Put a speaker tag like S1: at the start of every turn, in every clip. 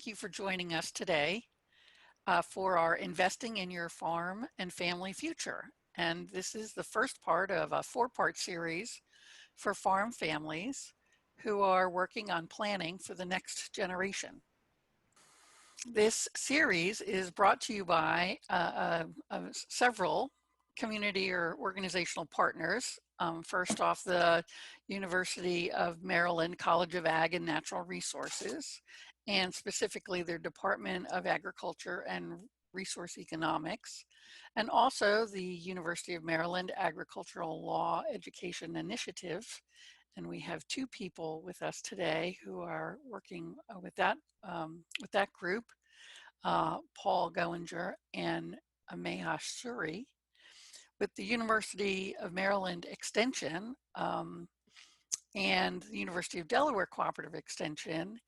S1: thank you for joining us today for our Investing in Your Farm and Family Future. And this is the first part of a four-part series for farm families who are working on planning for the next generation. This series is brought to you by several community or organizational partners. First off, the University of Maryland College of Ag and Natural Resources, and specifically their Department of Agriculture and Resource Economics, and also the University of Maryland Agricultural Law Education Initiative. And we have two people with us today who are working with that group, Paul Goinger and Ameha Suri, with the University of Maryland Extension and the University of Delaware Cooperative Extension,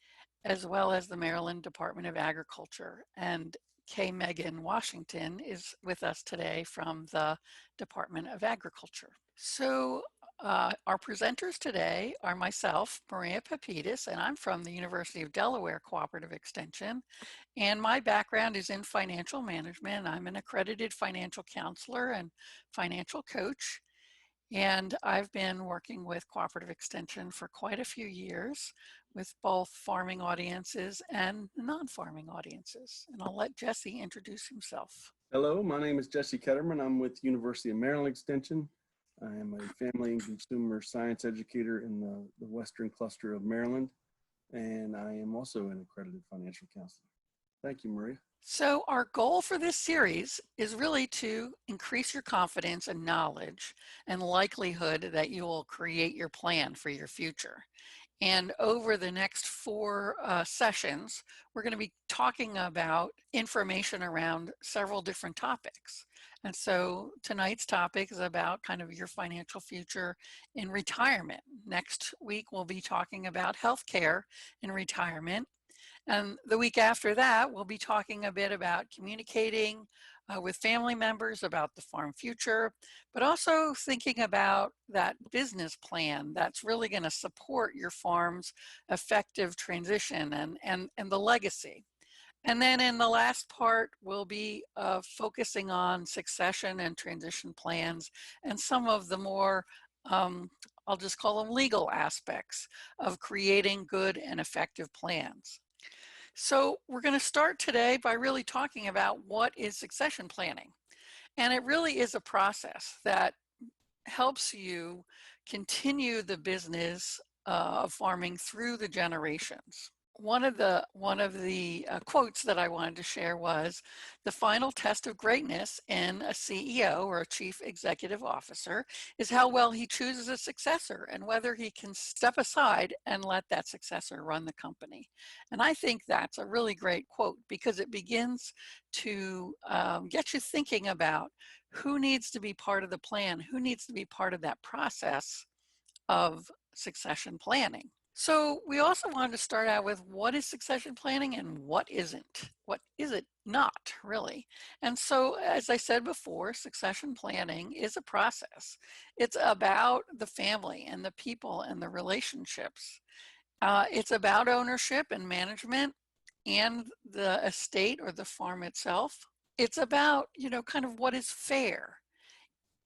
S1: as well as the Maryland Department of Agriculture. And Kay Megan Washington is with us today from the Department of Agriculture. So our presenters today are myself, Maria Pepitas, and I'm from the University of Delaware Cooperative Extension. And my background is in financial management. I'm an accredited financial counselor and financial coach. And I've been working with Cooperative Extension for quite a few years with both farming audiences and non-farming audiences. And I'll let Jesse introduce himself.
S2: Hello, my name is Jesse Ketterman. I'm with University of Maryland Extension. I am a family and consumer science educator in the Western cluster of Maryland, and I am also an accredited financial counselor. Thank you, Maria.
S1: So our goal for this series is really to increase your confidence and knowledge and likelihood that you will create your plan for your future. And over the next four sessions, we're going to be talking about information around several different topics. And so tonight's topic is about kind of your financial future in retirement. Next week, we'll be talking about healthcare in retirement. And the week after that, we'll be talking a bit about communicating with family members about the farm future, but also thinking about that business plan that's really going to support your farm's effective transition and the legacy. And then in the last part, we'll be focusing on succession and transition plans and some of the more I'll just call them legal aspects of creating good and effective plans. So we're going to start today by really talking about what is succession planning. And it really is a process that helps you continue the business of farming through the generations. One of the quotes that I wanted to share was, the final test of greatness in a CEO or a chief executive officer is how well he chooses a successor and whether he can step aside and let that successor run the company. And I think that's a really great quote because it begins to get you thinking about who needs to be part of the plan, who needs to be part of that process of succession planning. So we also wanted to start out with what is succession planning and what isn't? What is it not, really? And so, as I said before, succession planning is a process. It's about the family and the people and the relationships. It's about ownership and management and the estate or the farm itself. It's about, kind of what is fair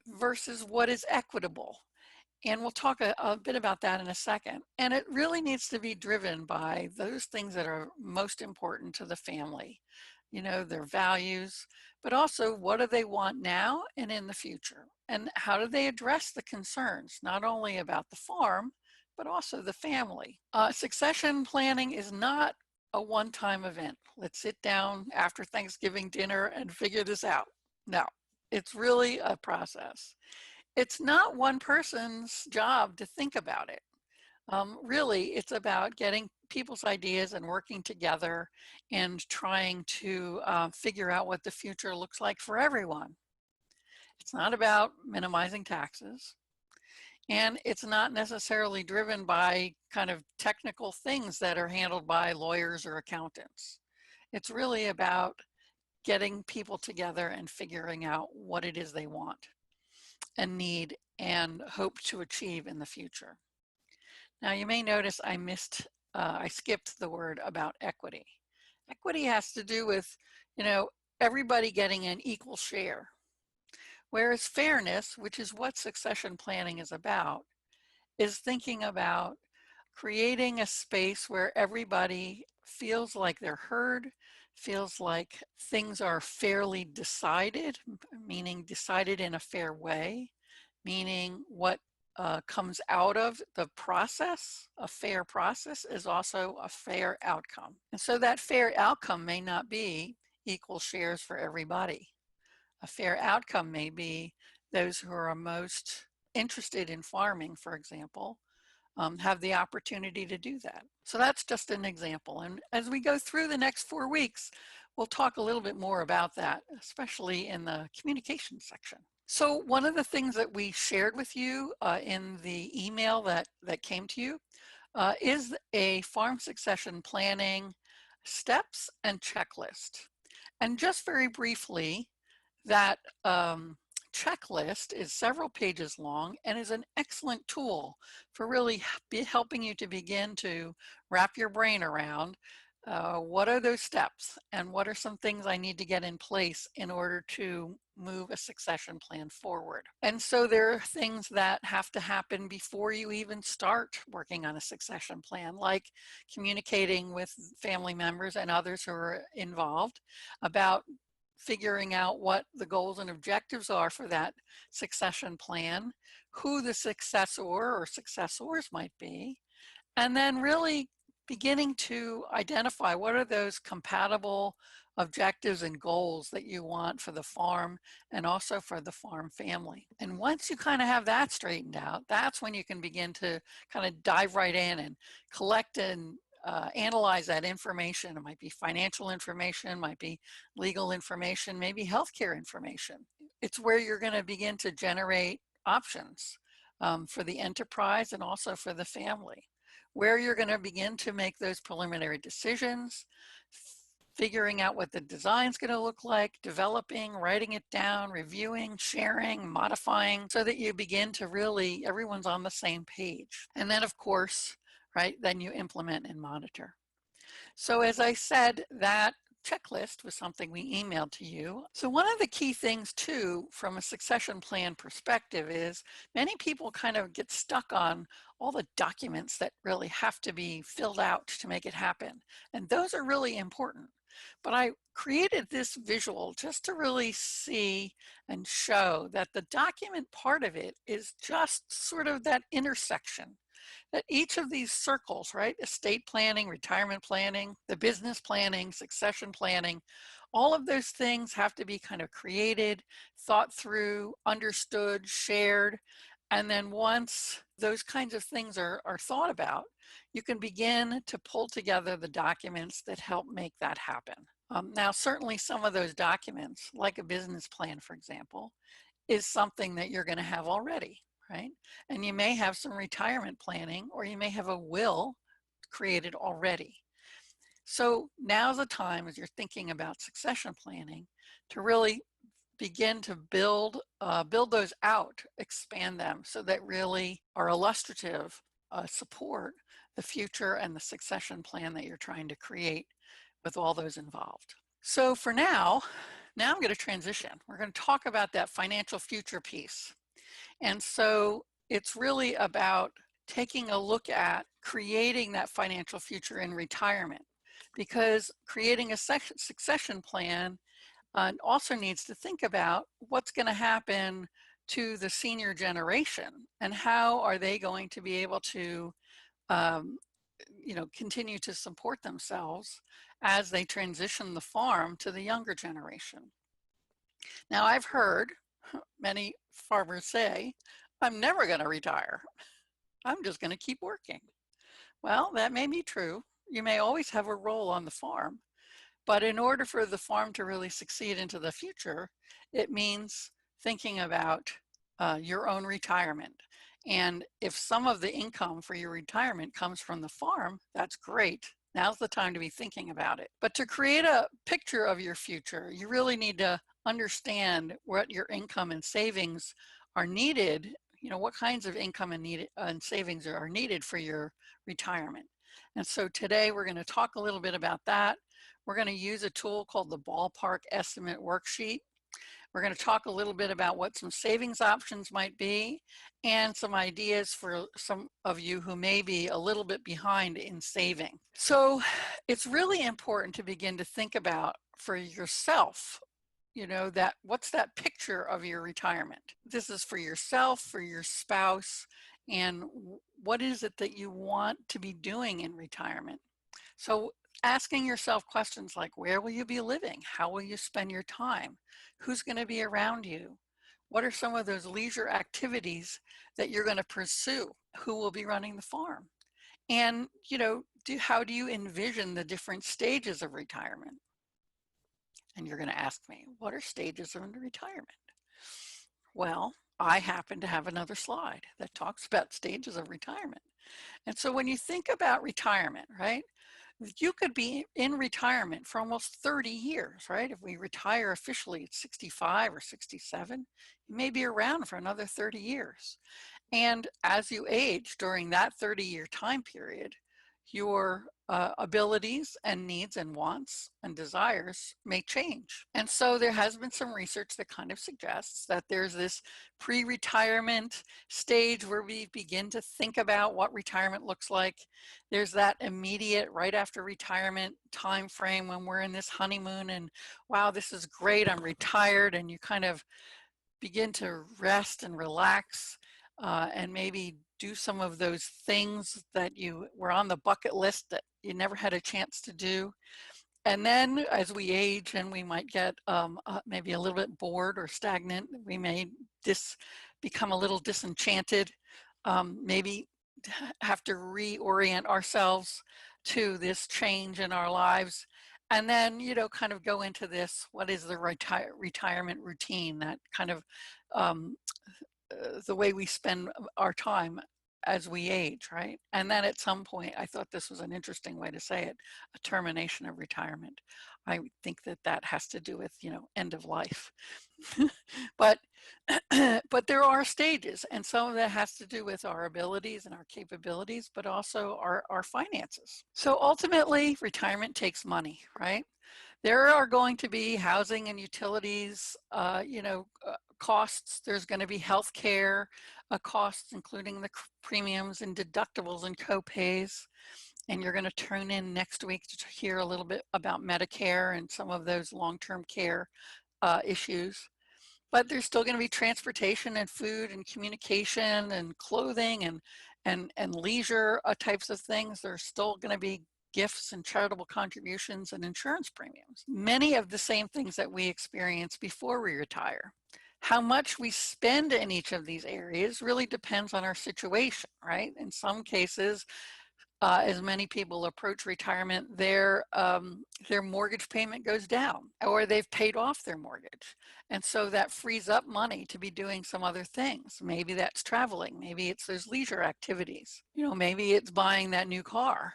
S1: versus what is equitable. And we'll talk a bit about that in a second. And it really needs to be driven by those things that are most important to the family, their values, but also what do they want now and in the future? And how do they address the concerns, not only about the farm, but also the family? Succession planning is not a one-time event. Let's sit down after Thanksgiving dinner and figure this out. No, it's really a process. It's not one person's job to think about it. Really, it's about getting people's ideas and working together and trying to figure out what the future looks like for everyone. It's not about minimizing taxes. And it's not necessarily driven by kind of technical things that are handled by lawyers or accountants. It's really about getting people together and figuring out what it is they want and need and hope to achieve in the future. Now you may notice I skipped the word about equity. equity has to do with, everybody getting an equal share. Whereas fairness, which is what succession planning is about, is thinking about creating a space where everybody feels like they're heard, feels like things are fairly decided, meaning decided in a fair way, meaning what comes out of the process, a fair process, is also a fair outcome. And so that fair outcome may not be equal shares for everybody. A fair outcome may be those who are most interested in farming, for example, have the opportunity to do that. So that's just an example. And as we go through the next 4 weeks, we'll talk a little bit more about that, especially in the communication section. So one of the things that we shared with you in the email that came to you is a farm succession planning steps and checklist. And just very briefly, that checklist is several pages long and is an excellent tool for really helping you to begin to wrap your brain around what are those steps and what are some things I need to get in place in order to move a succession plan forward. And so there are things that have to happen before you even start working on a succession plan, like communicating with family members and others who are involved about figuring out what the goals and objectives are for that succession plan, who the successor or successors might be, and then really beginning to identify what are those compatible objectives and goals that you want for the farm and also for the farm family. And once you kind of have that straightened out, that's when you can begin to kind of dive right in and collect and analyze that information. It might be financial information, might be legal information, maybe healthcare information. It's where you're going to begin to generate options for the enterprise and also for the family, where you're going to begin to make those preliminary decisions, figuring out what the design's going to look like, developing, writing it down, reviewing, sharing, modifying, so that you begin to really, everyone's on the same page. And then of course, right, then you implement and monitor. So as I said, that checklist was something we emailed to you. So one of the key things too, from a succession plan perspective, is many people kind of get stuck on all the documents that really have to be filled out to make it happen. And those are really important. But I created this visual just to really see and show that the document part of it is just sort of that intersection, that each of these circles, right, estate planning, retirement planning, the business planning, succession planning, all of those things have to be kind of created, thought through, understood, shared. And then once those kinds of things are thought about, you can begin to pull together the documents that help make that happen. Now, certainly some of those documents, like a business plan, for example, is something that you're going to have already, right? And you may have some retirement planning, or you may have a will created already. So now's the time, as you're thinking about succession planning, to really begin to build those out, expand them so that really are illustrative, support the future and the succession plan that you're trying to create with all those involved. So for now I'm going to transition. We're going to talk about that financial future piece. And so it's really about taking a look at creating that financial future in retirement, because creating a succession plan also needs to think about what's going to happen to the senior generation and how are they going to be able to continue to support themselves as they transition the farm to the younger generation. Now, I've heard many farmers say, I'm never going to retire. I'm just going to keep working. Well, that may be true. You may always have a role on the farm, but in order for the farm to really succeed into the future, it means thinking about your own retirement. And if some of the income for your retirement comes from the farm, that's great. Now's the time to be thinking about it. But to create a picture of your future, you really need to understand what your income and savings are needed, what kinds of income and savings are needed for your retirement. And so today we're going to talk a little bit about that. We're going to use a tool called the Ballpark Estimate Worksheet. We're going to talk a little bit about what some savings options might be and some ideas for some of you who may be a little bit behind in saving. So it's really important to begin to think about for yourself, you know, that what's that picture of your retirement? This is for yourself, for your spouse, and what is it that you want to be doing in retirement? So asking yourself questions like, where will you be living? How will you spend your time? Who's going to be around you? What are some of those leisure activities that you're going to pursue? Who will be running the farm? And, you know, how do you envision the different stages of retirement? And you're going to ask me, what are stages of retirement? Well, I happen to have another slide that talks about stages of retirement. And so when you think about retirement, right, you could be in retirement for almost 30 years, right? If we retire officially at 65 or 67, you may be around for another 30 years. And as you age during that 30-year time period, your abilities and needs and wants and desires may change. And so there has been some research that kind of suggests that there's this pre-retirement stage where we begin to think about what retirement looks like. There's that immediate right after retirement time frame when we're in this honeymoon and wow, this is great, I'm retired, and you kind of begin to rest and relax and maybe do some of those things that you were on the bucket list that you never had a chance to do. And then as we age and we might get maybe a little bit bored or stagnant, we may become a little disenchanted, maybe have to reorient ourselves to this change in our lives. And then, you know, kind of go into this, what is the retirement routine, that kind of the way we spend our time as we age, right? And then at some point, I thought this was an interesting way to say it, a termination of retirement. I think that that has to do with, you know, end of life. but but there are stages, and some of that has to do with our abilities and our capabilities, but also our finances. So ultimately, retirement takes money, right? There are going to be housing and utilities, costs. There's going to be health care costs, including the premiums and deductibles and co-pays. And you're going to tune in next week to hear a little bit about Medicare and some of those long-term care issues. But there's still going to be transportation and food and communication and clothing and leisure types of things. There's still going to be gifts and charitable contributions and insurance premiums. Many of the same things that we experience before we retire. How much we spend in each of these areas really depends on our situation, right? In some cases, as many people approach retirement, their mortgage payment goes down, or they've paid off their mortgage. And so that frees up money to be doing some other things. Maybe that's traveling. Maybe it's those leisure activities. You know, maybe it's buying that new car.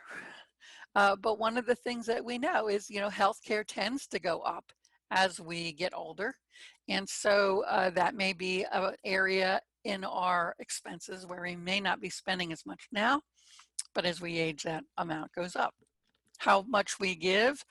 S1: But one of the things that we know is, you know, healthcare tends to go up as we get older. And so that may be an area in our expenses where we may not be spending as much now, but as we age, that amount goes up. How much we give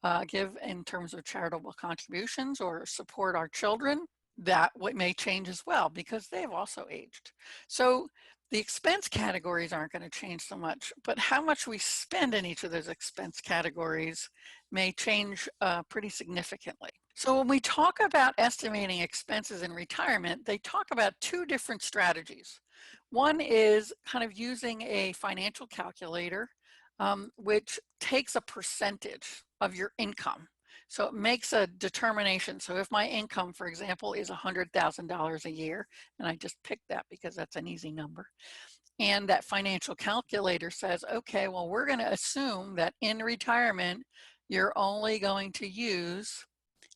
S1: in terms of charitable contributions or support our children, that may change as well because they've also aged. So the expense categories aren't going to change so much, but how much we spend in each of those expense categories may change pretty significantly. So when we talk about estimating expenses in retirement, they talk about two different strategies. One is kind of using a financial calculator, which takes a percentage of your income. So it makes a determination. So if my income, for example, is $100,000 a year, and I just picked that because that's an easy number, and that financial calculator says, okay, well, we're going to assume that in retirement, you're only going to use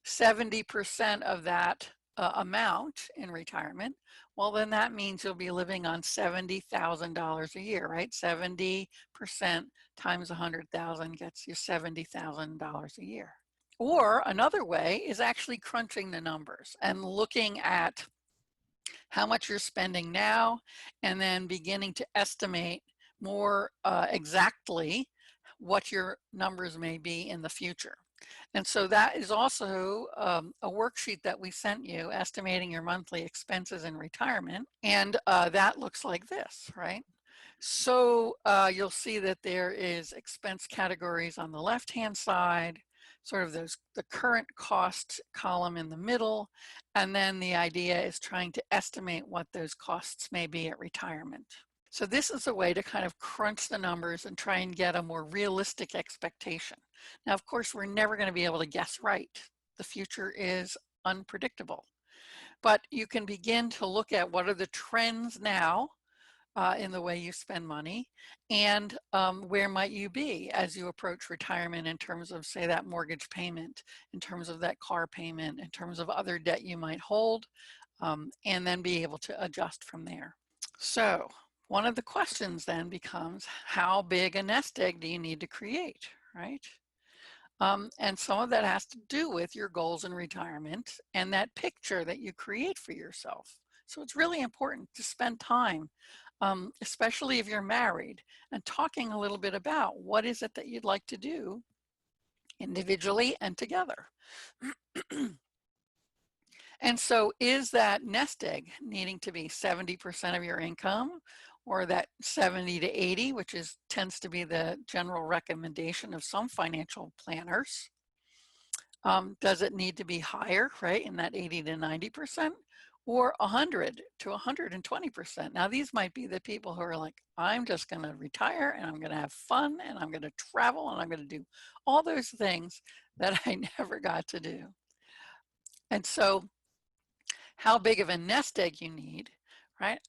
S1: 70% of that amount in retirement, well, then that means you'll be living on $70,000 a year, right? 70% times 100,000 gets you $70,000 a year. Or another way is actually crunching the numbers and looking at how much you're spending now and then beginning to estimate more exactly what your numbers may be in the future. And so that is also a worksheet that we sent you, estimating your monthly expenses in retirement. And that looks like this, right? So you'll see that there is expense categories on the left-hand side, sort of the current cost column in the middle, and then the idea is trying to estimate what those costs may be at retirement. So this is a way to kind of crunch the numbers and try and get a more realistic expectation. Now, of course, we're never going to be able to guess right. The future is unpredictable, but you can begin to look at what are the trends now in the way you spend money, and where might you be as you approach retirement in terms of, say, that mortgage payment, in terms of that car payment, in terms of other debt you might hold, and then be able to adjust from there. So one of the questions then becomes, how big a nest egg do you need to create, right? And some of that has to do with your goals in retirement and that picture that you create for yourself. So it's really important to spend time, especially if you're married, and talking a little bit about what is it that you'd like to do individually and together. And so is that nest egg needing to be 70% of your income, or that 70 to 80, which tends to be the general recommendation of some financial planners? Does it need to be higher, right, in that 80 to 90%, or 100 to 120%? Now, these might be the people who are like, I'm just going to retire and I'm going to have fun and I'm going to travel and I'm going to do all those things that I never got to do. And so how big of a nest egg you need, right,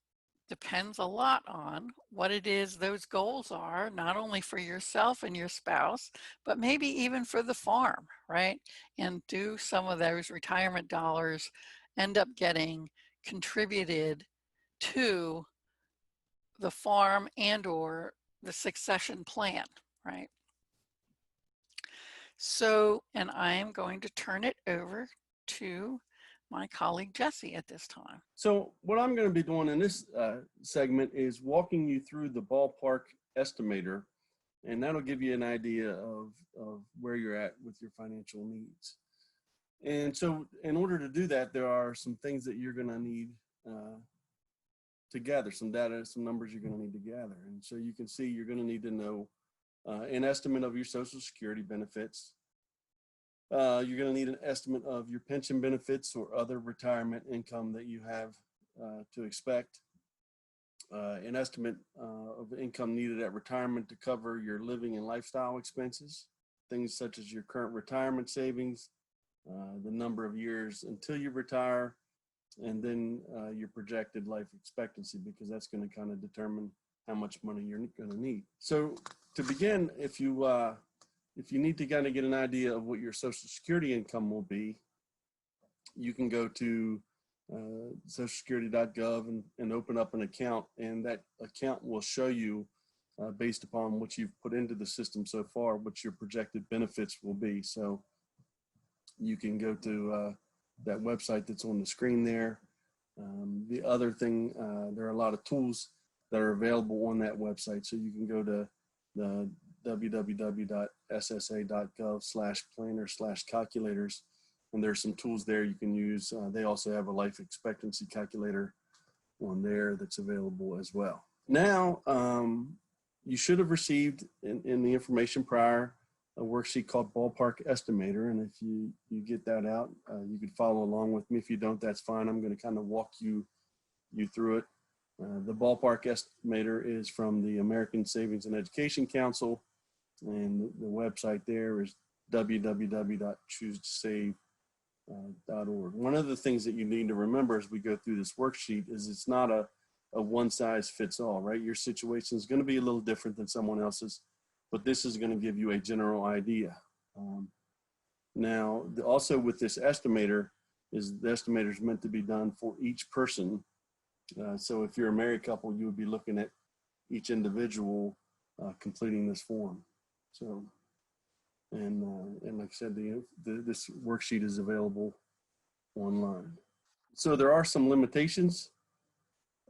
S1: depends a lot on what it is those goals are, not only for yourself and your spouse, but maybe even for the farm, right? And do some of those retirement dollars end up getting contributed to the farm and or the succession plan, right? So, and I am going to turn it over to my colleague Jesse at this time.
S2: So what I'm going to be doing in this segment is walking you through the Ballpark estimator, and that'll give you an idea of where you're at with your financial needs. And so in order to do that, there are some things that you're going to need to gather, some data, some numbers you're going to need to gather. And so you can see you're going to need to know an estimate of your Social Security benefits. You're going to need an estimate of your pension benefits or other retirement income that you have to expect. An estimate of income needed at retirement to cover your living and lifestyle expenses, things such as your current retirement savings, the number of years until you retire, and then your projected life expectancy, because that's going to kind of determine how much money you're going to need. So to begin, if you need to kind of get an idea of what your Social Security income will be, you can go to socialsecurity.gov and open up an account, and that account will show you, based upon what you've put into the system so far, what your projected benefits will be. So you can go to that website that's on the screen there. The other thing, there are a lot of tools that are available on that website. So you can go to the www.ssa.gov/planner/calculators, and there's some tools there you can use. They also have a life expectancy calculator on there that's available as well. Now, you should have received in the information prior a worksheet called Ballpark Estimator, and if you get that out, you could follow along with me. If you don't, that's fine. I'm going to kind of walk you through it. The Ballpark Estimator is from the American Savings and Education Council, and the website there is www.choosetosave.org. One of the things that you need to remember as we go through this worksheet is it's not a one size fits all, right? Your situation is going to be a little different than someone else's, but this is going to give you a general idea. Now, also with this estimator, the estimator is meant to be done for each person. So if you're a married couple, you would be looking at each individual completing this form. So, and like I said, this worksheet is available online. So there are some limitations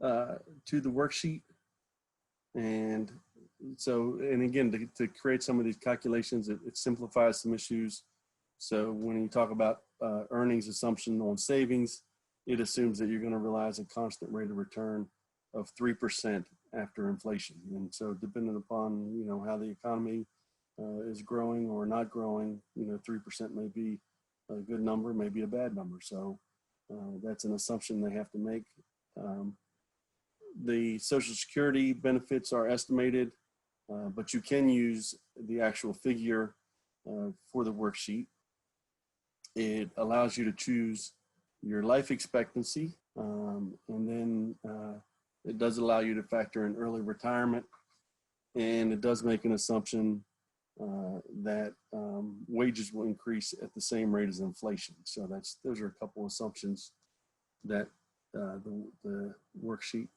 S2: to the worksheet. And so, and again, to create some of these calculations, it simplifies some issues. So when you talk about earnings assumption on savings, it assumes that you're going to realize a constant rate of return of 3% after inflation. And so depending upon, you know, how the economy is growing or not growing, you know, 3% may be a good number, maybe a bad number. So that's an assumption they have to make. The Social Security benefits are estimated, but you can use the actual figure for the worksheet. It allows you to choose your life expectancy, and then it does allow you to factor in early retirement, and it does make an assumption that wages will increase at the same rate as inflation. So those are a couple of assumptions that the worksheet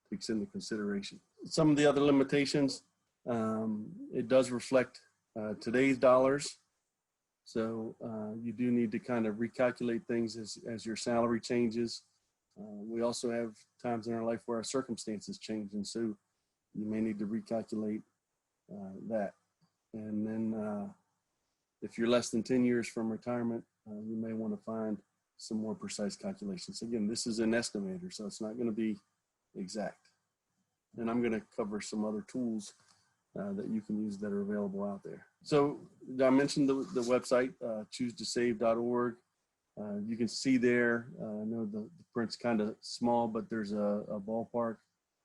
S2: takes into consideration. Some of the other limitations, it does reflect today's dollars. So you do need to kind of recalculate things as your salary changes. We also have times in our life where our circumstances change, and so you may need to recalculate that. And then if you're less than 10 years from retirement, you may want to find some more precise calculations. Again, this is an estimator, so it's not going to be exact. And I'm going to cover some other tools that you can use that are available out there. So I mentioned the website, choosetosave.org. You can see there, I know the print's kind of small, but there's a ballpark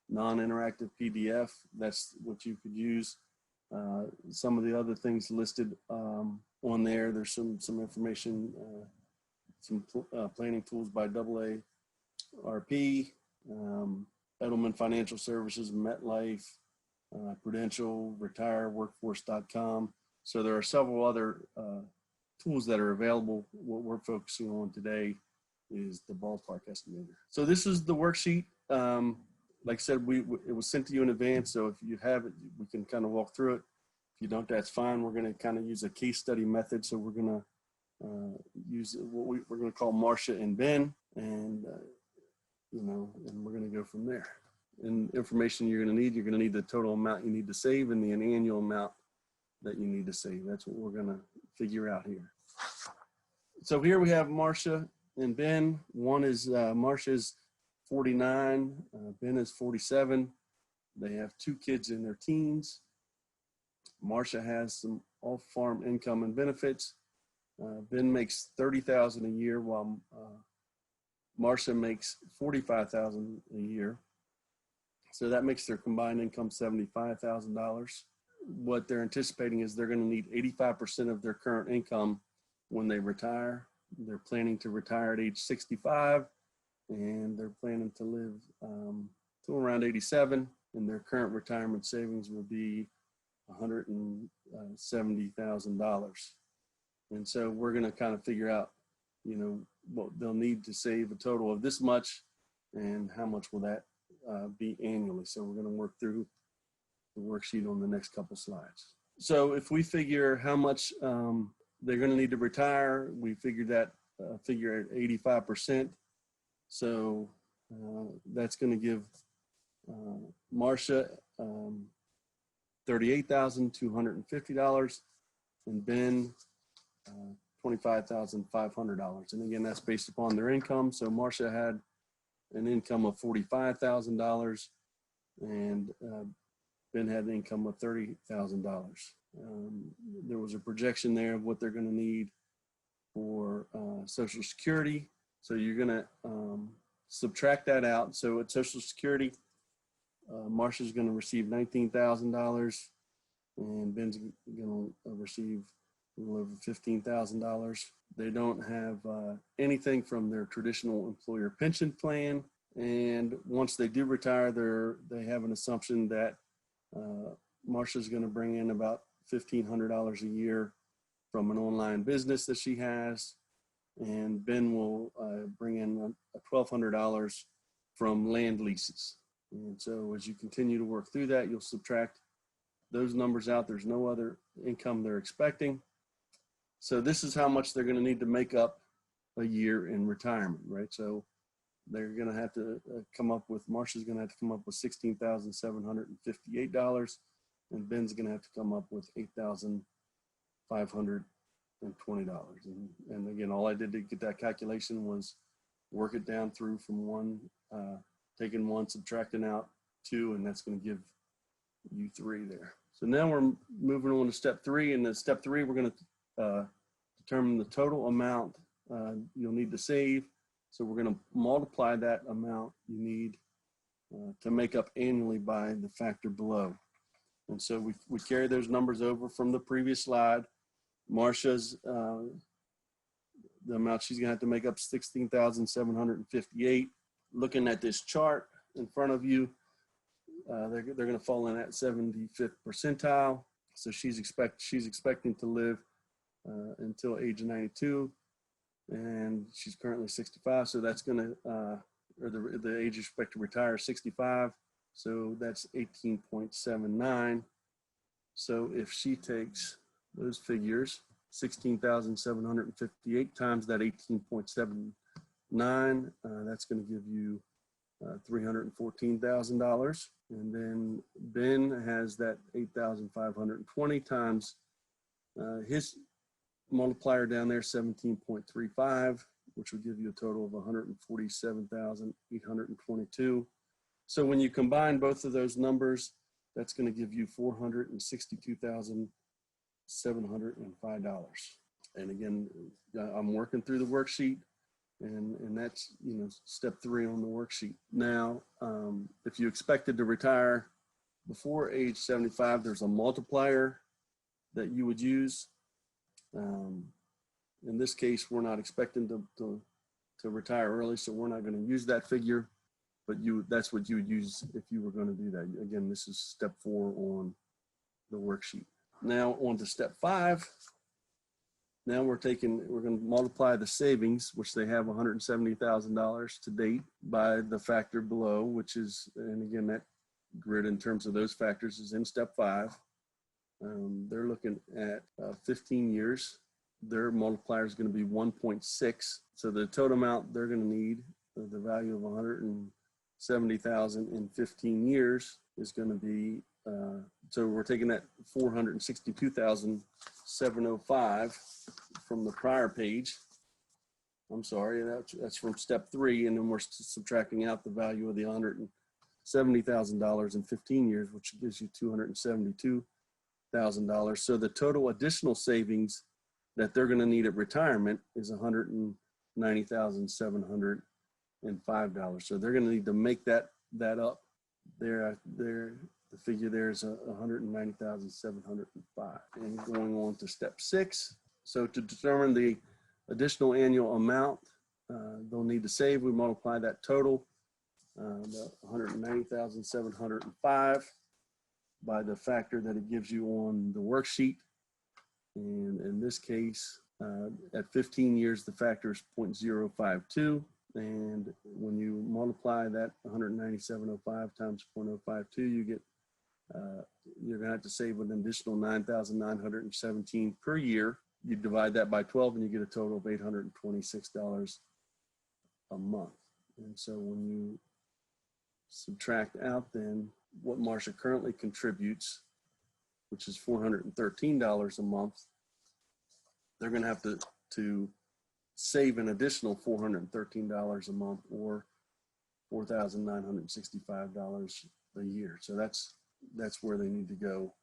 S2: non-interactive PDF. That's what you could use. Some of the other things listed on there, there's some information, some planning tools by AARP, Edelman Financial Services, MetLife, Prudential, retireworkforce.com. So there are several other tools that are available. What we're focusing on today is the ballpark estimator. So this is the worksheet. Like I said, it was sent to you in advance. So if you have it, we can kind of walk through it. If you don't, that's fine. We're going to kind of use a case study method. So we're going to use what we're going to call Marcia and Ben, and and we're going to go from there. And information you're going to need the total amount you need to save and the annual amount that you need to save. That's what we're going to figure out here. So here we have Marcia and Ben. One is Marcia's 49, Ben is 47. They have 2 kids in their teens. Marcia has some off-farm income and benefits. Ben makes $30,000 a year, while Marcia makes $45,000 a year. So that makes their combined income $75,000. What they're anticipating is they're going to need 85% of their current income when they retire. They're planning to retire at age 65, and they're planning to live till around 87. And their current retirement savings will be $170,000. And so we're going to kind of figure out, what they'll need to save a total of this much, and how much will that be annually. So we're going to work through the worksheet on the next couple slides. So if we figure how much they're going to need to retire, we figure that figure at 85%. So that's going to give Marcia $38,250 and Ben $25,500. And again, that's based upon their income. So Marcia had an income of $45,000 and Ben had an income of $30,000. There was a projection there of what they're going to need for Social Security. So you're going to subtract that out. So at Social Security, Marcia's going to receive $19,000 and Ben's going to receive a little over $15,000. They don't have anything from their traditional employer pension plan. And once they do retire, they have an assumption that Marcia's going to bring in about $1,500 a year from an online business that she has. And Ben will bring in $1,200 from land leases. And so as you continue to work through that, you'll subtract those numbers out. There's no other income they're expecting. So this is how much they're going to need to make up a year in retirement, right? So they're going to have to Marcia's going to have to come up with $16,758, and Ben's going to have to come up with $8,500 And again, all I did to get that calculation was work it down through from one, taking one, subtracting out two, and that's going to give you 3 there. So now we're moving on to step 3. And in step 3, we're going to determine the total amount you'll need to save. So we're going to multiply that amount you need to make up annually by the factor below. And so we carry those numbers over from the previous slide. Marcia's, the amount she's gonna have to make up 16,758. Looking at this chart in front of you, they're gonna fall in at 75th percentile. So she's expecting to live until age 92, and she's currently 65. So that's gonna, or the age you expect to retire is 65. So that's 18.79. So if she takes those figures, 16,758 times that 18.79, that's going to give you $314,000. And then Ben has that 8,520 times his multiplier down there, 17.35, which would give you a total of 147,822. So when you combine both of those numbers, that's going to give you $462,705. And again, I'm working through the worksheet, and that's, you know, step 3 on the worksheet. Now, if you expected to retire before age 75, there's a multiplier that you would use. In this case, we're not expecting to retire early, so we're not going to use that figure. But that's what you would use if you were going to do that. Again, this is step 4 on the worksheet. Now on to step 5. Now we're going to multiply the savings, which they have $170,000 to date, by the factor below, which is, and again, that grid in terms of those factors is in step 5. They're looking at 15 years. Their multiplier is going to be 1.6. So the total amount they're going to need, the value of 170,000 in 15 years, is going to be, so we're taking that 462,705 from the prior page. I'm sorry, that's from step 3, and then we're subtracting out the value of the $170,000 in 15 years, which gives you $272,000. So the total additional savings that they're going to need at retirement is $190,705. So they're going to need to make that up. The figure there is $190,705. And going on to step 6. So to determine the additional annual amount they'll need to save, we multiply that total, the $190,705, by the factor that it gives you on the worksheet. And in this case, at 15 years, the factor is 0.052. And when you multiply that 197.05 times 0.052, you get, you're going to have to save an additional $9,917 per year. You divide that by 12 and you get a total of $826 a month. And so when you subtract out then what Marcia currently contributes, which is $413 a month, they're going to have to save an additional $413 a month, or $4,965 a year. So that's where they need to go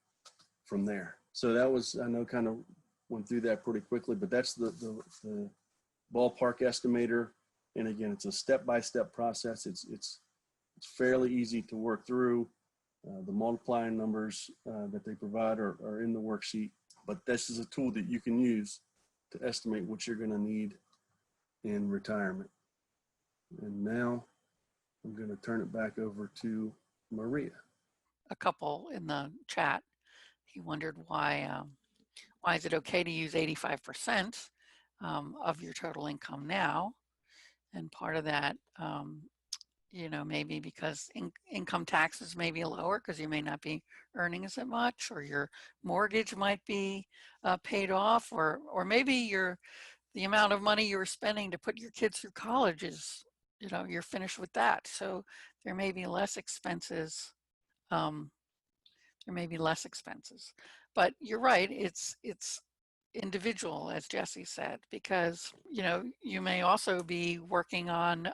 S2: from there. So that was, I know, kind of went through that pretty quickly, but that's the ballpark estimator. And again, it's a step-by-step process. It's fairly easy to work through. The multiplying numbers that they provide are in the worksheet, but this is a tool that you can use to estimate what you're going to need in retirement. And now I'm going to turn it back over to Maria.
S1: A couple in the chat, he wondered why is it okay to use 85% of your total income now? And part of that, you know, maybe because income taxes may be lower because you may not be earning as much, or your mortgage might be paid off, or maybe the amount of money you were spending to put your kids through college is, you know, you're finished with that. So there may be less expenses. But you're right. It's individual, as Jesse said, because, you know, you may also be working on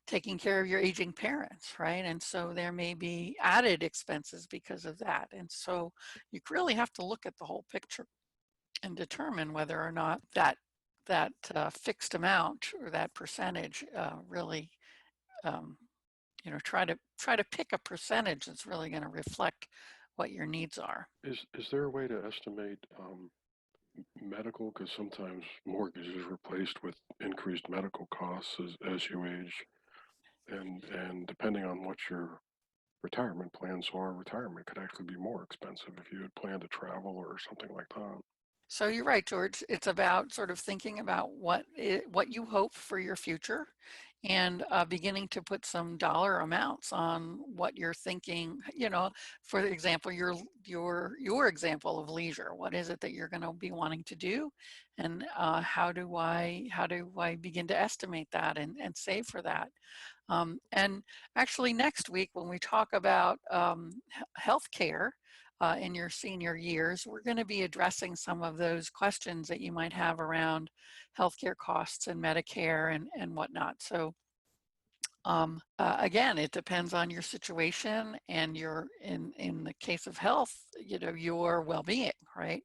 S1: taking care of your aging parents, right? And so there may be added expenses because of that. And so you really have to look at the whole picture and determine whether or not that fixed amount or that percentage really, um, you know, try to pick a percentage that's really going to reflect what your needs are.
S3: Is there a way to estimate medical? Because sometimes mortgage is replaced with increased medical costs as you age, and depending on what your retirement plans are, retirement could actually be more expensive if you had planned to travel or something like that.
S1: So you're right, George. It's about sort of thinking about what you hope for your future, and beginning to put some dollar amounts on what you're thinking. You know, for example, your example of leisure. What is it that you're going to be wanting to do, and how do I begin to estimate that and save for that? And actually, next week, when we talk about healthcare in your senior years, we're going to be addressing some of those questions that you might have around healthcare costs and Medicare and whatnot. So again, it depends on your situation and in the case of health, you know, your well-being, right?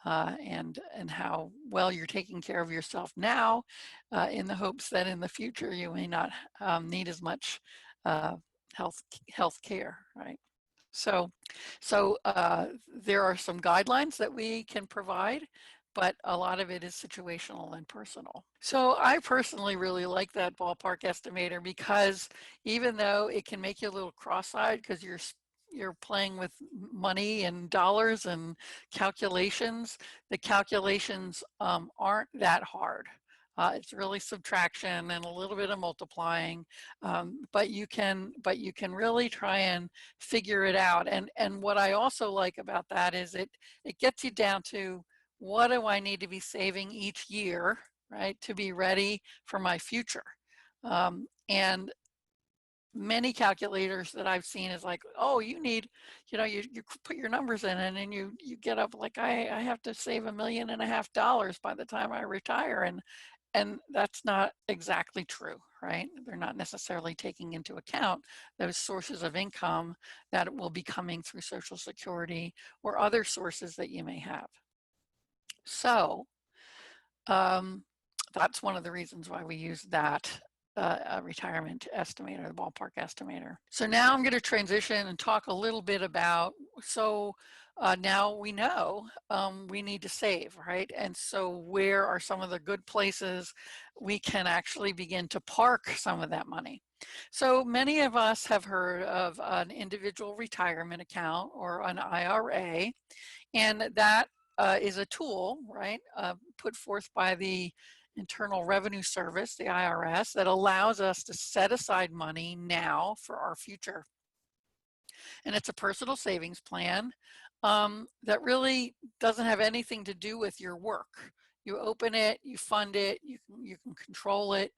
S1: And how well you're taking care of yourself now, in the hopes that in the future you may not need as much uh, health care, right? So, so there are some guidelines that we can provide, but a lot of it is situational and personal. So I personally really like that ballpark estimator because even though it can make you a little cross-eyed because you're playing with money and dollars and calculations, the calculations aren't that hard. It's really subtraction and a little bit of multiplying, but you can really try and figure it out. And what I also like about that is it gets you down to what do I need to be saving each year, right, to be ready for my future. And many calculators that I've seen is like, oh, you need, you know, you put your numbers in and then you get up like I have to save $1.5 million by the time I retire. And that's not exactly true, right? They're not necessarily taking into account those sources of income that will be coming through Social Security or other sources that you may have. So that's one of the reasons why we use that retirement estimator, the ballpark estimator. So now I'm going to transition and talk a little bit about, so now we know we need to save, right? And so where are some of the good places we can actually begin to park some of that money? So many of us have heard of an individual retirement account or an IRA, and that is a tool, right, put forth by the Internal Revenue Service, the IRS, that allows us to set aside money now for our future. And it's a personal savings plan that really doesn't have anything to do with your work. You open it, you fund it, you can control it.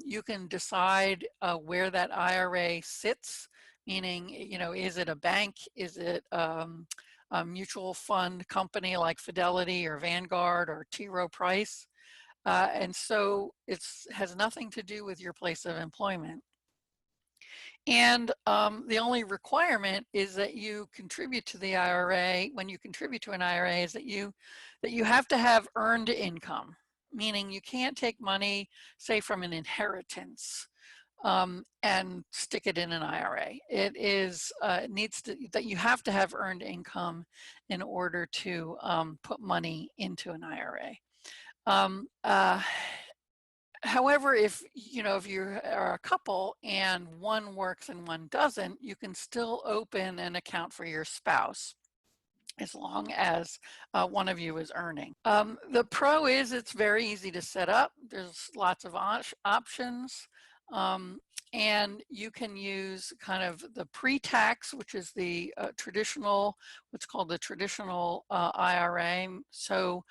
S1: You can decide where that IRA sits, meaning, you know, is it a bank? Is it a mutual fund company like Fidelity or Vanguard or T. Rowe Price? And so it has nothing to do with your place of employment. And the only requirement is that you contribute to the IRA. When you contribute to an IRA, is that you have to have earned income, meaning you can't take money, say, from an inheritance and stick it in an IRA. It is needs to that you have to have earned income in order to put money into an IRA. However, if you know, if you are a couple and one works and one doesn't, you can still open an account for your spouse as long as one of you is earning. The pro is it's very easy to set up. There's lots of options. And you can use kind of the pre-tax, which is the traditional, what's called the traditional IRA. So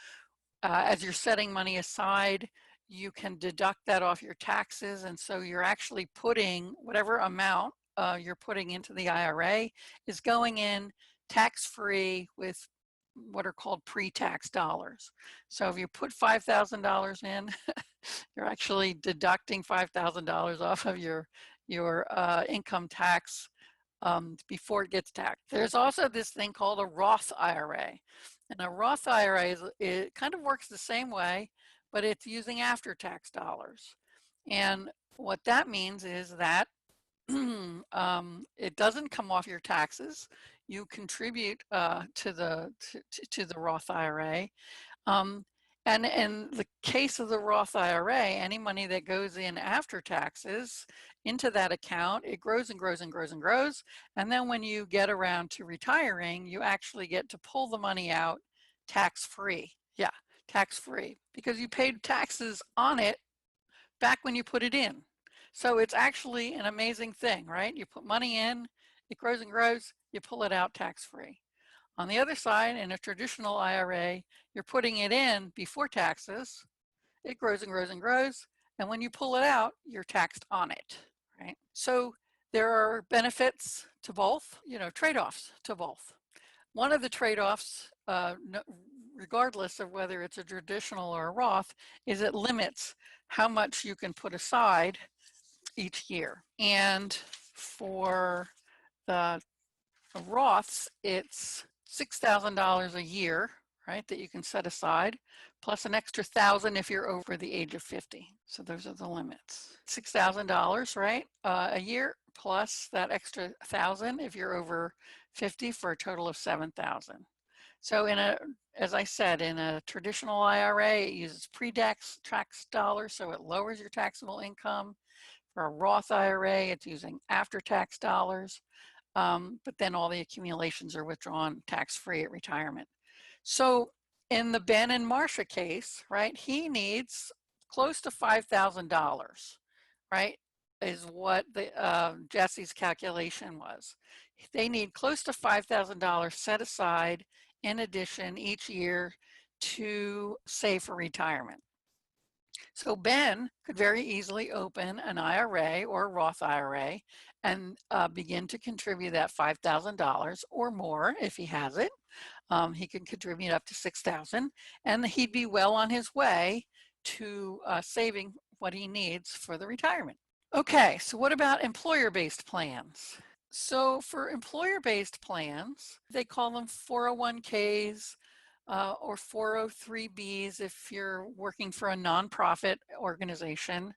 S1: as you're setting money aside, you can deduct that off your taxes. And so you're actually putting whatever amount you're putting into the IRA is going in tax-free with what are called pre-tax dollars. So if you put $5,000 in, you're actually deducting $5,000 off of your income tax before it gets taxed. There's also this thing called a Roth IRA. And a Roth IRA, it kind of works the same way, but it's using after-tax dollars. And what that means is that it doesn't come off your taxes. You contribute to the Roth IRA. And in the case of the Roth IRA, any money that goes in after taxes into that account, it grows and grows and grows and grows. And then when you get around to retiring, you actually get to pull the money out tax-free. Yeah, tax-free, because you paid taxes on it back when you put it in. So it's actually an amazing thing, right? You put money in, it grows and grows, you pull it out tax-free. On the other side, in a traditional IRA, you're putting it in before taxes, it grows and grows and grows, and when you pull it out, you're taxed on it, right? So there are benefits to both, trade-offs to both. One of the trade-offs, regardless of whether it's a traditional or a Roth, is it limits how much you can put aside each year. And for the Roths, it's $6,000 a year, right, that you can set aside, plus an extra $1,000 if you're over the age of 50. So those are the limits. $6,000, right, a year, plus that extra $1,000 if you're over 50, for a total of $7,000. So as I said, in a traditional IRA, it uses pre-tax dollars, so it lowers your taxable income. For a Roth IRA, it's using after-tax dollars. But then all the accumulations are withdrawn tax-free at retirement. So in the Ben and Marcia case, right, he needs close to $5,000, right, is what the Jesse's calculation was. They need close to $5,000 set aside in addition each year to save for retirement. So Ben could very easily open an IRA or a Roth IRA and begin to contribute that $5,000 or more if he has it. He can contribute up to $6,000, and he'd be well on his way to saving what he needs for the retirement. Okay, so what about employer-based plans? So for employer-based plans, they call them 401ks, or 403Bs if you're working for a nonprofit organization.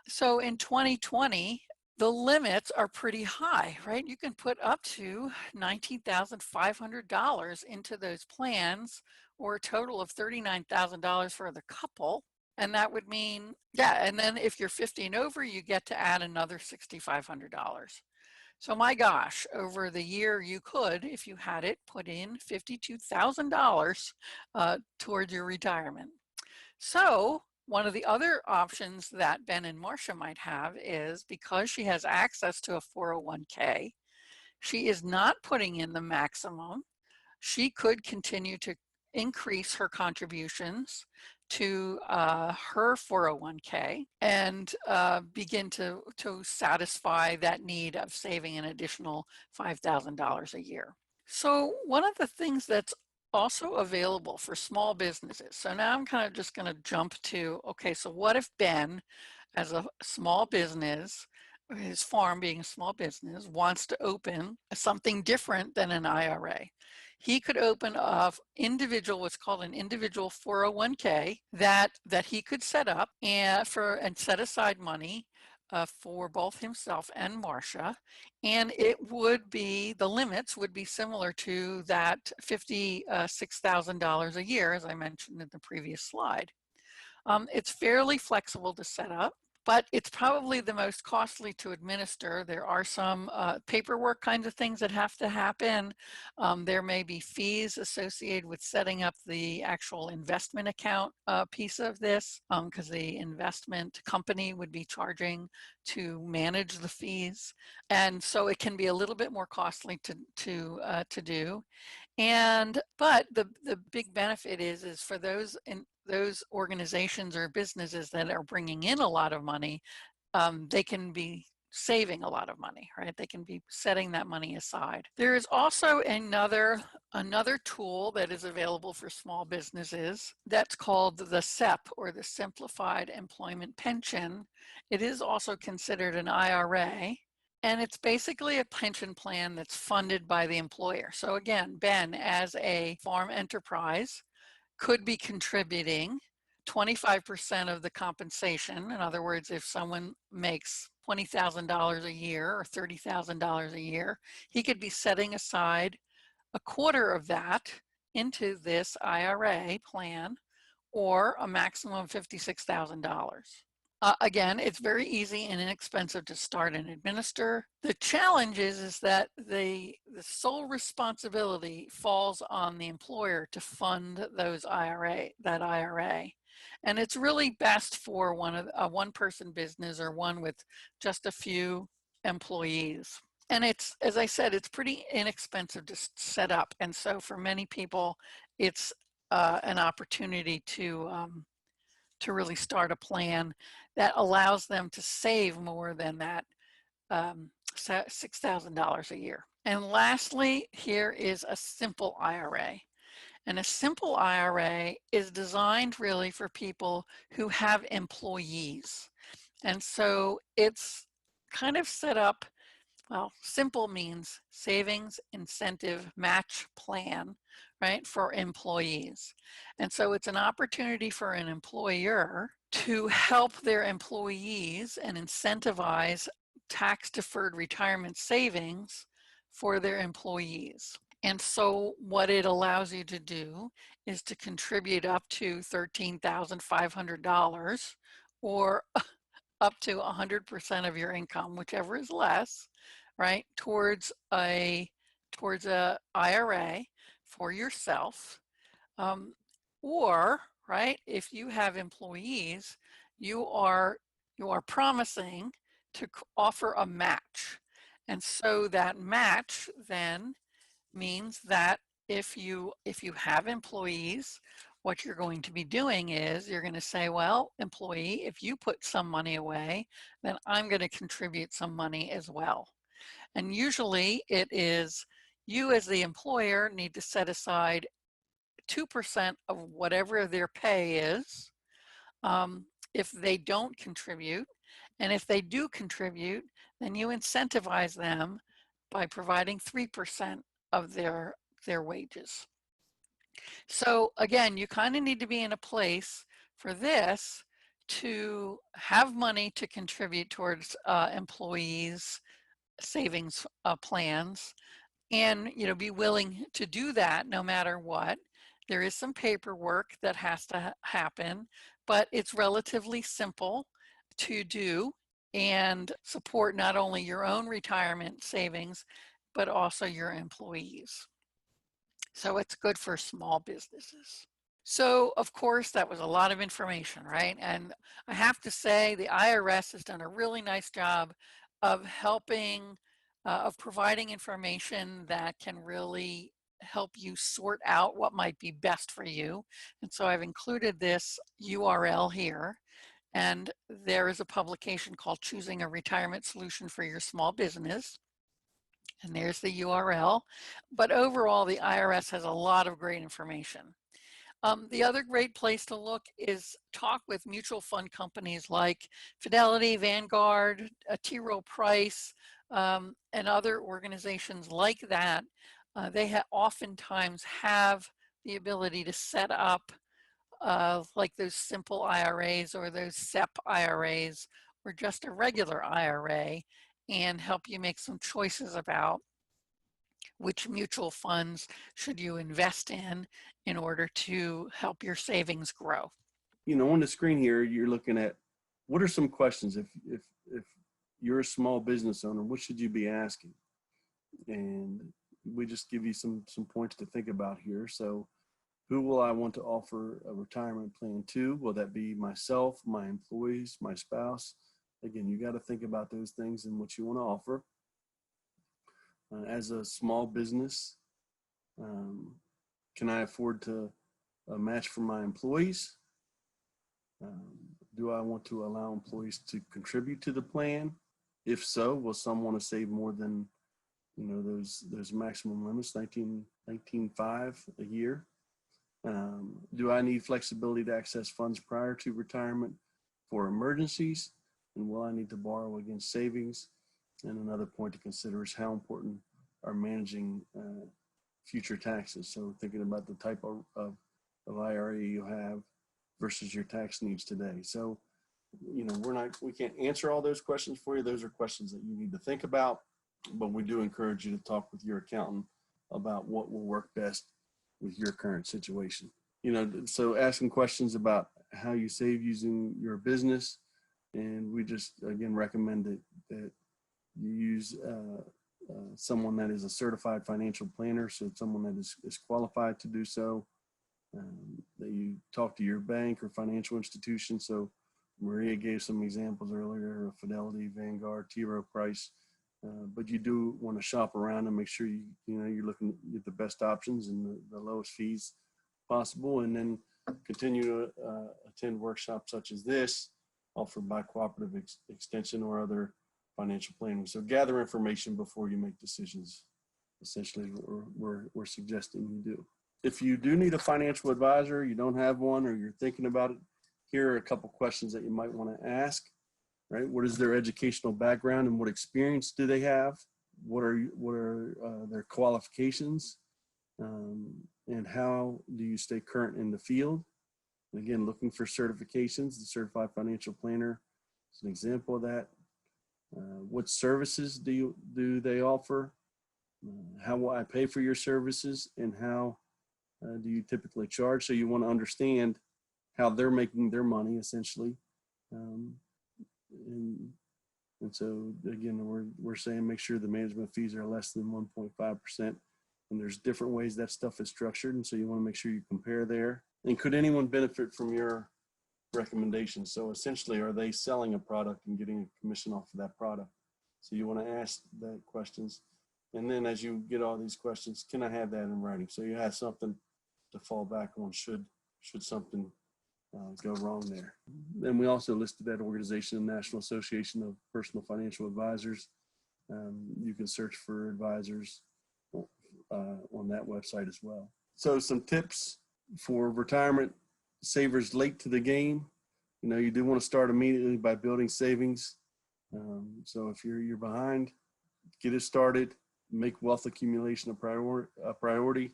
S1: So in 2020, the limits are pretty high, right? You can put up to $19,500 into those plans, or a total of $39,000 for the couple. And that would mean, and then if you're 50 and over, you get to add another $6,500. So my gosh, over the year you could, if you had it, put in $52,000 towards your retirement. So one of the other options that Ben and Marcia might have is, because she has access to a 401k, she is not putting in the maximum. She could continue to increase her contributions to her 401k and begin to satisfy that need of saving an additional $5,000 a year. So one of the things that's also available for small businesses. So now I'm kind of just going to jump to, okay, so what if Ben, as a small business, his farm being a small business, wants to open something different than an IRA? He could open what's called an individual 401k that he could set up and set aside money for both himself and Marcia, and the limits would be similar to that $56,000 a year, as I mentioned in the previous slide. It's fairly flexible to set up, but it's probably the most costly to administer. There are some paperwork kinds of things that have to happen. There may be fees associated with setting up the actual investment account piece of this, because the investment company would be charging to manage the fees. And so it can be a little bit more costly to do. But the big benefit is for those organizations or businesses that are bringing in a lot of money, they can be saving a lot of money, right? They can be setting that money aside. There is also another tool that is available for small businesses that's called the SEP, or the Simplified Employment Pension. It is also considered an IRA, and it's basically a pension plan that's funded by the employer. So again, Ben, as a farm enterprise, could be contributing 25% of the compensation. In other words, if someone makes $20,000 a year or $30,000 a year, he could be setting aside a quarter of that into this IRA plan, or a maximum of $56,000. Again, it's very easy and inexpensive to start and administer. The challenge is that the sole responsibility falls on the employer to fund that IRA. And it's really best for a one-person business, or one with just a few employees. And it's, as I said, it's pretty inexpensive to set up. And so for many people, it's an opportunity to really start a plan that allows them to save more than that $6,000 a year. And lastly, here is a simple IRA. And a simple IRA is designed really for people who have employees. And so it's kind of set up, well, simple means savings incentive match plan, right, for employees. And so it's an opportunity for an employer to help their employees and incentivize tax-deferred retirement savings for their employees. And so what it allows you to do is to contribute up to $13,500, or up to 100% of your income, whichever is less, right, towards a IRA for yourself. Or, right, if you have employees, you are promising to offer a match. And so that match then means that if you have employees, what you're going to be doing is you're going to say, well, employee, if you put some money away, then I'm going to contribute some money as well. And usually it is you, as the employer, need to set aside 2% of whatever their pay is if they don't contribute. And if they do contribute, then you incentivize them by providing 3% of their wages. So again, you kind of need to be in a place for this to have money to contribute towards employees' savings plans, and be willing to do that no matter what. There is some paperwork that has to happen, but it's relatively simple to do and support not only your own retirement savings, but also your employees. So it's good for small businesses. So of course, that was a lot of information, right? And I have to say the IRS has done a really nice job of helping, of providing information that can really help you sort out what might be best for you. And so I've included this URL here. And there is a publication called Choosing a Retirement Solution for Your Small Business. And there's the URL. But overall, the IRS has a lot of great information. The other great place to look is talk with mutual fund companies like Fidelity, Vanguard, T. Rowe Price, and other organizations like that. They oftentimes have the ability to set up like those simple IRAs or those SEP IRAs, or just a regular IRA, and help you make some choices about which mutual funds should you invest in order to help your savings grow.
S2: On the screen here, you're looking at what are some questions if you're a small business owner, what should you be asking? And we just give you some points to think about here. So who will I want to offer a retirement plan to? Will that be myself, my employees, my spouse? Again, you got to think about those things and what you want to offer. As a small business, can I afford to match for my employees? Do I want to allow employees to contribute to the plan? If so, will some want to save more than, those maximum limits, 19.5 a year? Do I need flexibility to access funds prior to retirement for emergencies? And will I need to borrow against savings? And another point to consider is how important are managing future taxes. So thinking about the type of IRA you have versus your tax needs today. So, we can't answer all those questions for you. Those are questions that you need to think about, but we do encourage you to talk with your accountant about what will work best with your current situation. So asking questions about how you save using your business, and we just, again, recommend that you use someone that is a certified financial planner, so someone that is qualified to do so, that you talk to your bank or financial institution. So Maria gave some examples earlier of Fidelity, Vanguard, T. Rowe Price, but you do want to shop around and make sure you're looking at the best options and the lowest fees possible, and then continue to attend workshops such as this, offered by Cooperative Extension or other financial planning. So gather information before you make decisions. Essentially, we're suggesting you do. If you do need a financial advisor, you don't have one, or you're thinking about it, here are a couple questions that you might want to ask. Right? What is their educational background and what experience do they have? What are their qualifications? And how do you stay current in the field? And again, looking for certifications. The Certified Financial Planner is an example of that. What services do they offer? How will I pay for your services, and how do you typically charge? So you want to understand how they're making their money, essentially. And so again, we're saying make sure the management fees are less than 1.5%. And there's different ways that stuff is structured. And so you want to make sure you compare there. And could anyone benefit from your recommendations? So essentially, are they selling a product and getting a commission off of that product? So you want to ask that questions. And then as you get all these questions, can I have that in writing? So you have something to fall back on should something go wrong there. Then we also listed that organization, the National Association of Personal Financial Advisors. You can search for advisors on that website as well. So some tips for retirement savers late to the game. You do want to start immediately by building savings. So if you're behind, get it started. Make wealth accumulation a priority,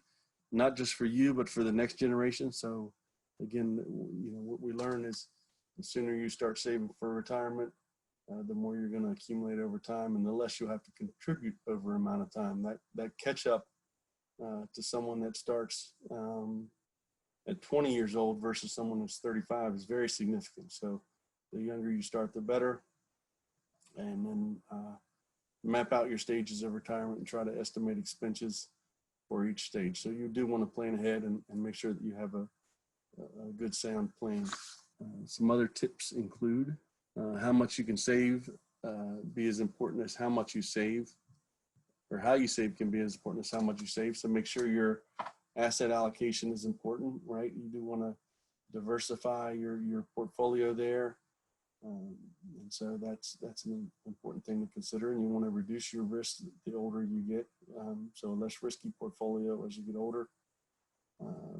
S2: not just for you, but for the next generation. So again, what we learn is the sooner you start saving for retirement, the more you're going to accumulate over time, and the less you'll have to contribute over an amount of time. That catch up to someone that starts at 20 years old versus someone that's 35 is very significant. So the younger you start, the better. And then map out your stages of retirement and try to estimate expenses for each stage. So you do want to plan ahead and make sure that you have a good sound plan. Some other tips include how much you can save be as important as how much you save, or how you save can be as important as how much you save. So make sure your asset allocation is important, right? You do want to diversify your portfolio there. And so that's an important thing to consider, and you want to reduce your risk the older you get. So a less risky portfolio as you get older.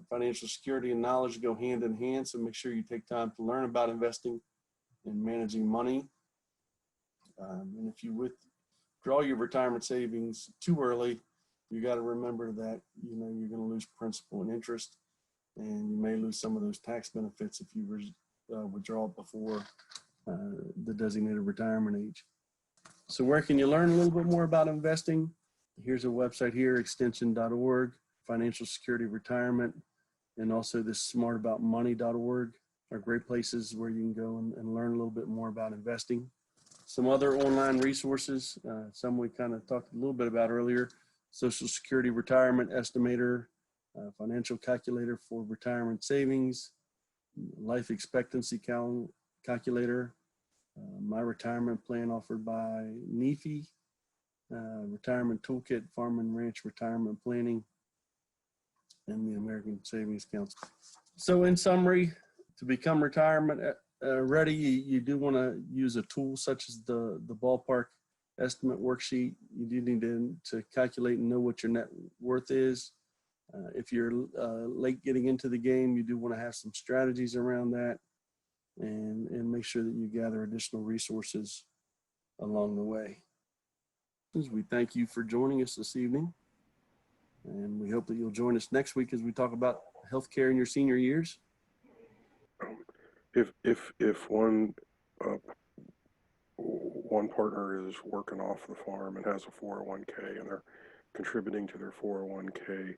S2: Financial security and knowledge go hand in hand, so make sure you take time to learn about investing and managing money. And if you withdraw your retirement savings too early, you got to remember that you're going to lose principal and interest, and you may lose some of those tax benefits if you withdraw it before the designated retirement age. So where can you learn a little bit more about investing? Here's a website here, extension.org, Financial Security Retirement, and also this smartaboutmoney.org are great places where you can go and learn a little bit more about investing. Some other online resources, some we kind of talked a little bit about earlier: Social Security Retirement Estimator, Financial Calculator for Retirement Savings, Life Expectancy Calculator, My Retirement Plan offered by NEFI, Retirement Toolkit, Farm and Ranch Retirement Planning, and the American Savings Council. So in summary, to become retirement ready, you do want to use a tool such as the Ballpark estimate worksheet. You do need to calculate and know what your net worth is. If you're late getting into the game, you do want to have some strategies around that, and make sure that you gather additional resources along the way. We thank you for joining us this evening, and we hope that you'll join us next week as we talk about healthcare in your senior years.
S3: If one partner is working off the farm and has a 401k and they're contributing to their 401k,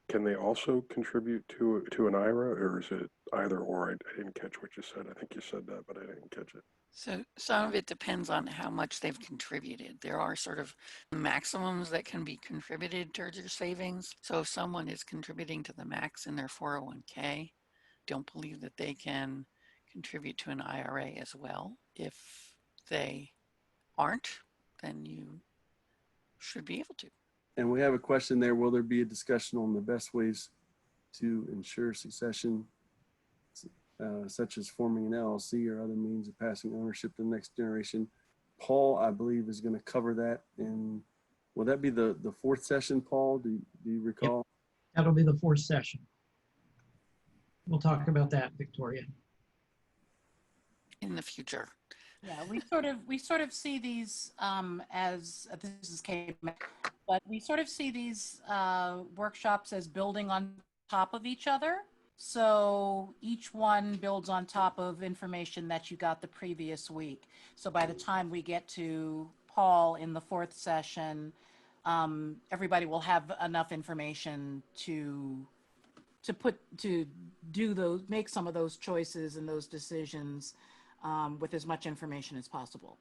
S3: can they also contribute to an IRA, or is it either or? I didn't catch what you said. I think you said that, but I didn't catch it.
S1: So some of it depends on how much they've contributed. There are sort of maximums that can be contributed towards your savings. So if someone is contributing to the max in their 401k, don't believe that they can contribute to an IRA as well. If they aren't, then you should be able to.
S2: And we have a question there. Will there be a discussion on the best ways to ensure succession, such as forming an LLC or other means of passing ownership to the next generation? Paul, I believe, is going to cover that. And will that be the fourth session, Paul? Do you recall?
S4: Yep. That'll be the fourth session. We'll talk about that, Victoria.
S1: In the future.
S5: Yeah, we sort of see these as this is Kate, but we sort of see these workshops as building on top of each other. So each one builds on top of information that you got the previous week. So by the time we get to Paul in the fourth session, everybody will have enough information to make some of those choices and those decisions with as much information as possible.